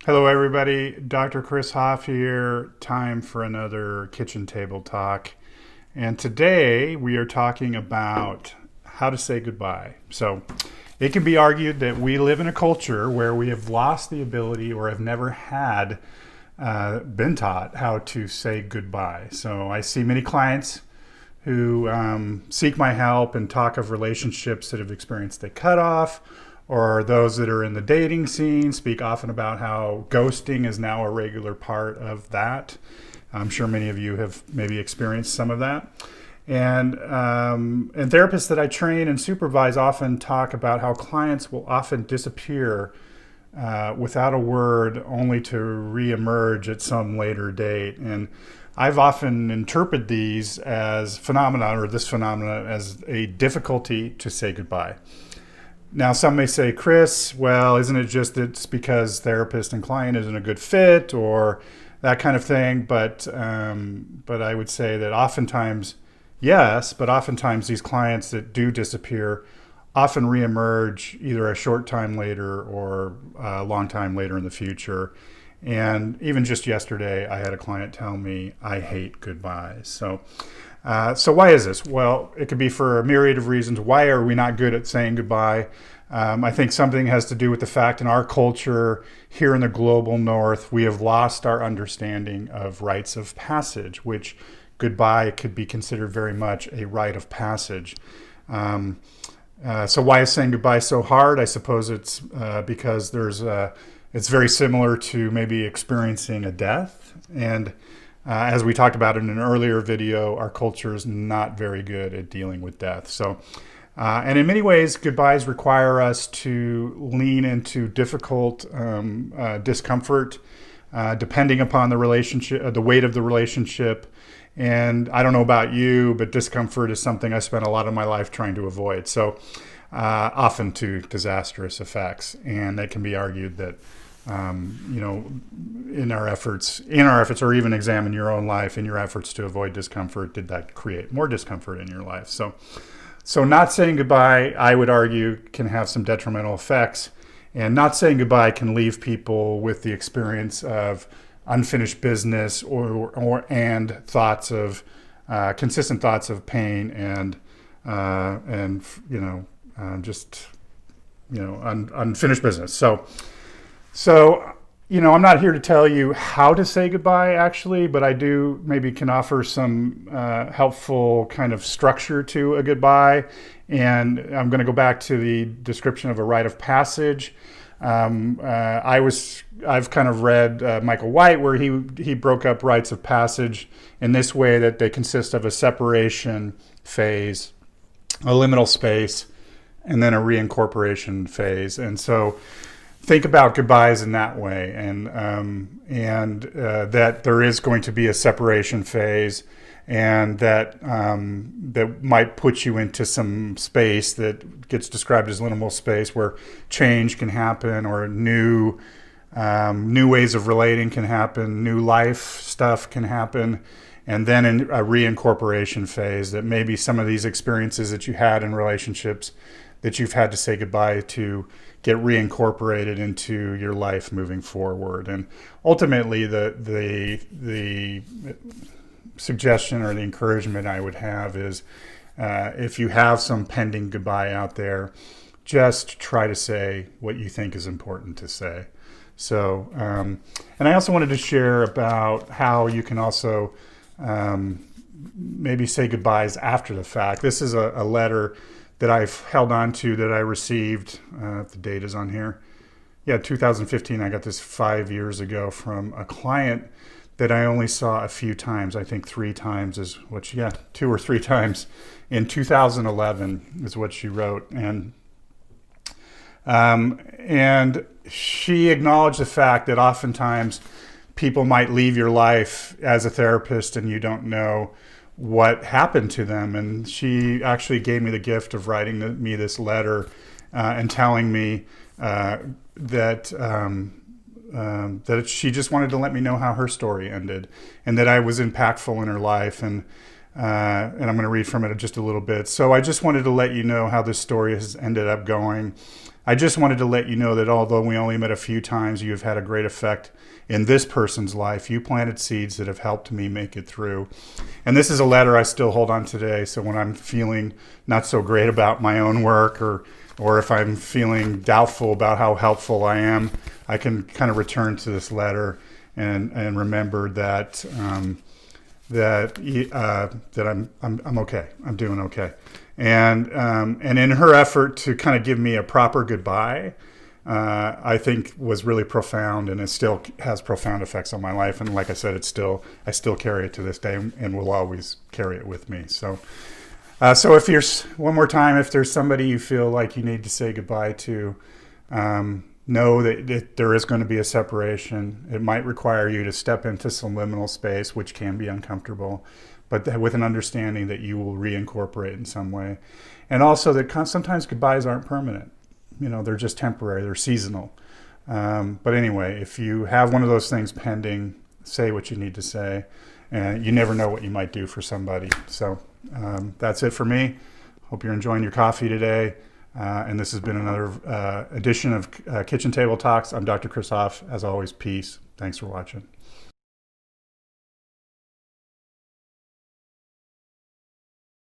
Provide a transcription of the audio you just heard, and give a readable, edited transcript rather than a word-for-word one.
Hello, everybody. Dr. Chris Hoff here. Time for another kitchen table talk. And today we are talking about how to say goodbye. So, it can be argued that we live in a culture where we have lost the ability or have never had been taught how to say goodbye. So, I see many clients who seek my help and talk of relationships that have experienced a cutoff, or those that are in the dating scene speak often about how ghosting is now a regular part of that. I'm sure many of you have maybe experienced some of that. And therapists that I train and supervise often talk about how clients will often disappear without a word, only to reemerge at some later date. And I've often interpreted these as phenomena, or this phenomena, as a difficulty to say goodbye. Now, some may say, Chris, well, isn't it just it's because therapist and client isn't a good fit, or that kind of thing? But I would say that oftentimes, yes, but oftentimes these clients that do disappear often reemerge either a short time later or a long time later in the future. And even just yesterday, I had a client tell me, I hate goodbyes. So why is this? Well, it could be for a myriad of reasons. Why are we not good at saying goodbye? I think something has to do with the fact in our culture here in the global north, we have lost our understanding of rites of passage, which goodbye could be considered very much a rite of passage. So why is saying goodbye so hard? I suppose it's because it's very similar to maybe experiencing a death. And as we talked about in an earlier video, our culture is not very good at dealing with death. And in many ways, goodbyes require us to lean into difficult discomfort, depending upon the relationship, the weight of the relationship. And I don't know about you, but discomfort is something I spent a lot of my life trying to avoid. So often to disastrous effects. And it can be argued that in our efforts, or even examine your own life in your efforts to avoid discomfort, did that create more discomfort in your life? So not saying goodbye, I would argue, can have some detrimental effects, and not saying goodbye can leave people with the experience of unfinished business and thoughts of consistent thoughts of pain and unfinished business. So, I'm not here to tell you how to say goodbye, actually, but I do maybe can offer some helpful kind of structure to a goodbye. And I'm going to go back to the description of a rite of passage. I've kind of read Michael White, where he broke up rites of passage in this way, that they consist of a separation phase, a liminal space, and then a reincorporation phase. And so think about goodbyes in that way, and that there is going to be a separation phase, and that might put you into some space that gets described as liminal space, where change can happen, or new ways of relating can happen, new life stuff can happen, and then in a reincorporation phase, that maybe some of these experiences that you had in relationships that you've had to say goodbye to get reincorporated into your life moving forward. And ultimately, the suggestion or the encouragement I would have is, if you have some pending goodbye out there, just try to say what you think is important to say. So, and I also wanted to share about how you can also maybe say goodbyes after the fact. This is a letter that I've held on to that I received, the date is on here. Yeah, 2015, I got this 5 years ago from a client that I only saw a few times. I think 3 times is what 2 or 3 times. In 2011 is what she wrote. And she acknowledged the fact that oftentimes people might leave your life as a therapist and you don't know what happened to them. And she actually gave me the gift of writing me this letter and telling me that she just wanted to let me know how her story ended, and that I was impactful in her life. And I'm going to read from it just a little bit. So I just wanted to let you know how this story has ended up going. I just wanted to let you know that although we only met a few times, you have had a great effect in this person's life. You planted seeds that have helped me make it through. And this is a letter I still hold on today. So when I'm feeling not so great about my own work, or if I'm feeling doubtful about how helpful I am, I can kind of return to this letter and remember that that I'm okay. I'm doing okay. And in her effort to kind of give me a proper goodbye, I think was really profound, and it still has profound effects on my life. And like I said, I still carry it to this day, and will always carry it with me. So, so if you're one more time, if there's somebody you feel like you need to say goodbye to, know that there is going to be a separation. It might require you to step into some liminal space, which can be uncomfortable, but with an understanding that you will reincorporate in some way. And also that sometimes goodbyes aren't permanent. They're just temporary, they're seasonal. But anyway, if you have one of those things pending, say what you need to say. And you never know what you might do for somebody. So that's it for me. Hope you're enjoying your coffee today. And this has been another edition of Kitchen Table Talks. I'm Dr. Chris Hoff. As always, peace. Thanks for watching.